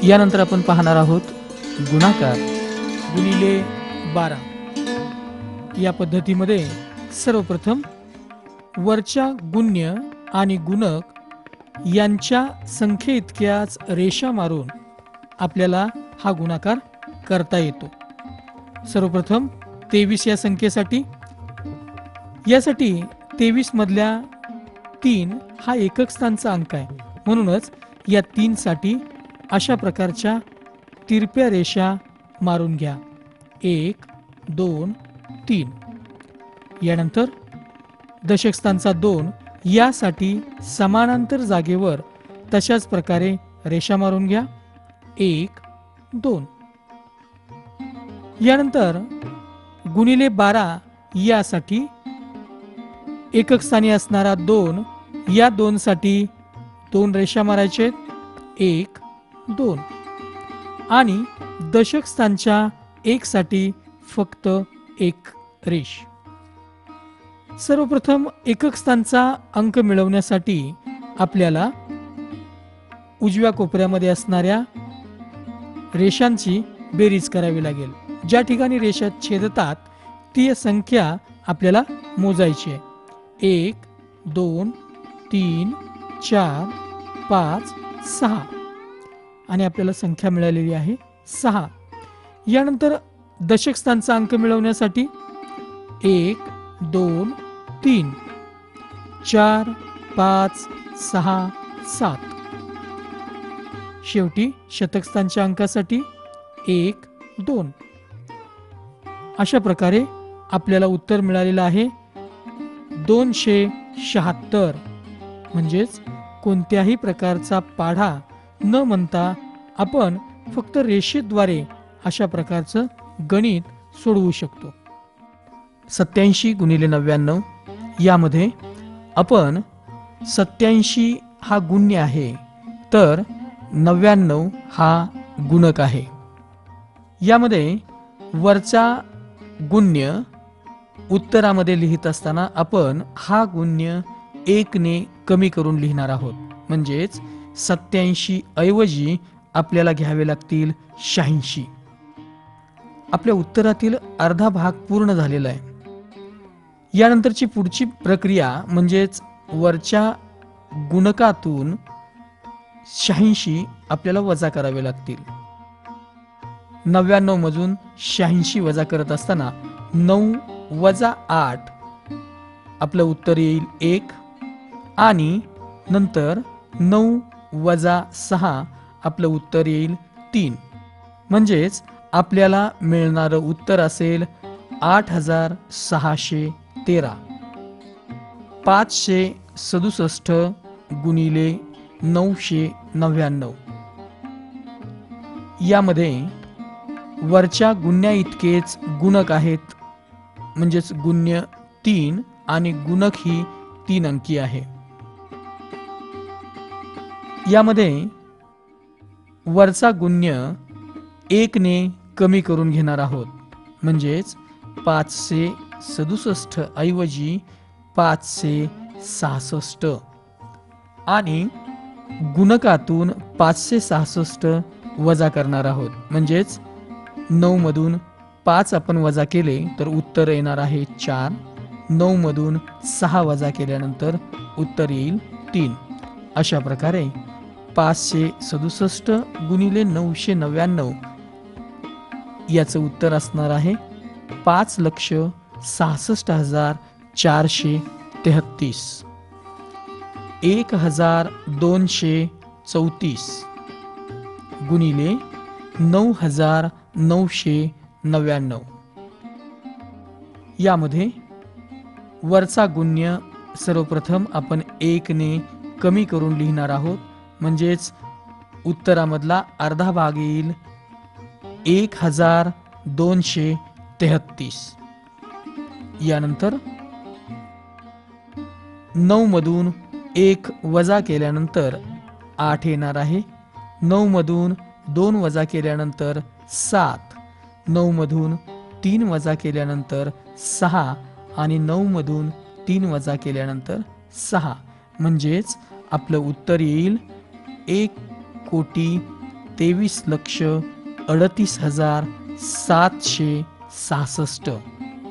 यानंतर आपण पाहणार आहोत गुणाकार गुणिले 12 या पद्धतीमध्ये. सर्वप्रथम वरच्या गुण्य आणि गुणक यांच्या संख्ये इतक्याच रेषा मारून आपल्याला हा गुणाकार करता येतो. सर्वप्रथम 23 या संख्येसाठी 23 मधल्या 3 हा एकक स्थानचा अंक आहे, म्हणूनच या 3 साठी अशा प्रकारच्या तिरप्या रेषा मारून घ्या. 1 2 3. यानंतर दशक स्थानचा 2 यासाठी समानांतर जागेवर तशाच प्रकारे रेषा मारून घ्या. 1 2. यानंतर गुणिले 12 यासाठी एकक स्थानी असणारा 2 या 2 साठी 2 रेषा मारायचे. 1 2. आणि दशक स्थानच्या 1 साठी फक्त 1 रेष. सर्वप्रथम एकक स्थानचा अंक मिळवण्यासाठी आपल्याला उजव्या कोपऱ्यामध्ये असणाऱ्या रेषांची बेरीज करावी लागेल. ज्या ठिकाणी रेषा छेदतात ती संख्या आपल्याला मोजायची आहे. 1 2 3 4 5 6 आणि आपल्याला संख्या मिळालेली आहे 6. यानंतर दशक स्थानचा अंक मिळवण्यासाठी 1 2 3 4 5 6 7. शेवटी शतक स्थानच्या अंकासाठी 1 2. अशा प्रकारे आपल्याला उत्तर मिळालेलं आहे 276. म्हणजेच कोणत्याही प्रकारचा पाढा न म्हणता आपण फक्त रेषेद्वारे अशा प्रकारचं गणित सोडवू शकतो. 87 गुणिले 99 यामध्ये आपण 87 हा गुण्य आहे तर 99 हा गुणक आहे. यामध्ये वरचा गुण्य उत्तरामध्ये लिहित असताना आपण हा गुण्य 1 ने कमी करून लिहिणार आहोत. म्हणजेच 87 ऐवजी आपल्याला घ्यावे लागतील 86. आपल्या उत्तरातील अर्धा भाग पूर्ण झालेला आहे. यानंतरची पुढची प्रक्रिया म्हणजेच वरच्या गुणकातून 86 आपल्याला वजा करावे लागतील. 99 मधून 86 वजा करत असताना 9 वजा 8 आपलं उत्तर येईल 1 आणि नंतर 9 वजा 6 आपलं उत्तर येईल 3. म्हणजेच आपल्याला मिळणारं उत्तर असेल 8613. 567 गुणिले 999 यामध्ये वरच्या गुण्या इतकेच गुणक आहेत. म्हणजेच गुण्य 3 आणि गुणक ही 3 अंकी आहे. यामध्ये वरचा गुण्य 1 ने कमी करून घेणार आहोत. म्हणजेच 567 ऐवजी 566 आणि गुणकातून 566 वजा करणार आहोत. म्हणजेच 9 मधून 5 आपण वजा केले तर उत्तर येणार आहे 4. 9 मधून 6 वजा केल्यानंतर उत्तर येईल 3. अशा प्रकारे 567 गुणिले 999 याचं उत्तर असणार आहे 5,66,433. 1234 गुणिले 9,999 यामध्ये वरचा गुण्य सर्वप्रथम आपण 1 ने कमी करून लिहिणार आहोत. म्हणजेच उत्तरामधला अर्धा भाग येईल 1233. यानंतर 9 मधून 1 वजा केल्यानंतर 8 येणार आहे. 9 मधून 2 वजा केल्यानंतर 7. 9 मधून 3 वजा केल्यानंतर 6 आणि 9 मधून 3 वजा केल्यानंतर 6. म्हणजेच आपलं उत्तर येईल 1,43,00,000. 23,38,766.